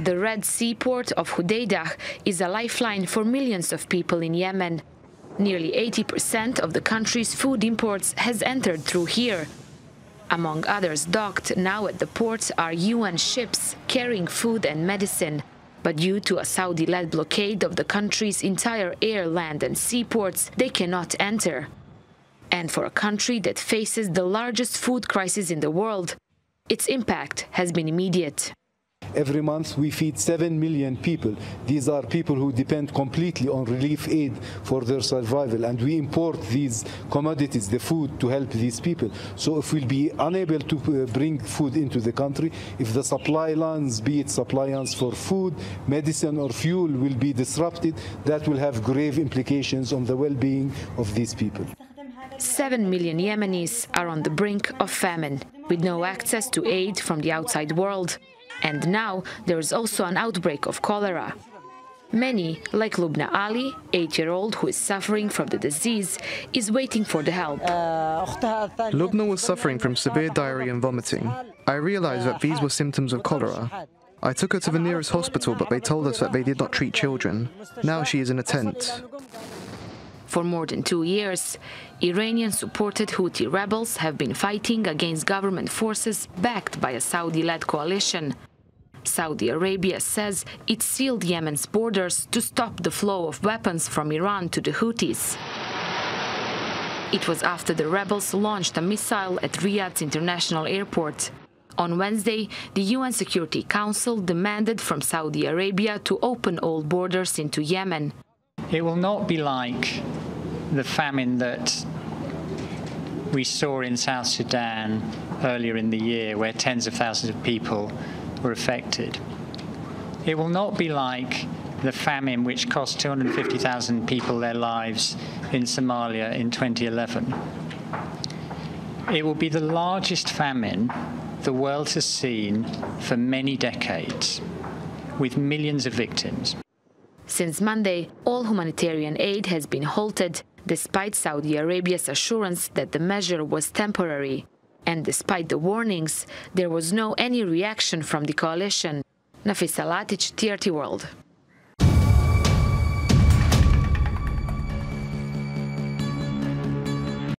The Red Sea port of Hodeidah is a lifeline for millions of people in Yemen. Nearly 80% of the country's food imports has entered through here. Among others docked now at the port are UN ships carrying food and medicine. But due to a Saudi-led blockade of the country's entire air, land and seaports, they cannot enter. And for a country that faces the largest food crisis in the world, its impact has been immediate. Every month we feed 7 million people. These are people who depend completely on relief aid for their survival, and we import these commodities, the food, to help these people. So if we'll be unable to bring food into the country, if the supply lines, be it supply lines for food, medicine or fuel, will be disrupted, that will have grave implications on the well-being of these people. 7 million Yemenis are on the brink of famine, with no access to aid from the outside world. And now there is also an outbreak of cholera. Many, like Lubna Ali, 8-year-old who is suffering from the disease, is waiting for the help. Lubna was suffering from severe diarrhea and vomiting. I realized that these were symptoms of cholera. I took her to the nearest hospital, but they told us that they did not treat children. Now she is in a tent. For more than 2 years, Iranian-supported Houthi rebels have been fighting against government forces backed by a Saudi-led coalition. Saudi Arabia says it sealed Yemen's borders to stop the flow of weapons from Iran to the Houthis. It was after the rebels launched a missile at Riyadh's international airport. On Wednesday, the UN Security Council demanded from Saudi Arabia to open all borders into Yemen. It will not be like the famine that we saw in South Sudan earlier in the year, where tens of thousands of people were affected. It will not be like the famine which cost 250,000 people their lives in Somalia in 2011. It will be the largest famine the world has seen for many decades, with millions of victims. Since Monday, all humanitarian aid has been halted, despite Saudi Arabia's assurance that the measure was temporary. And despite the warnings, there was no any reaction from the coalition. Nafisa Latic, TRT World.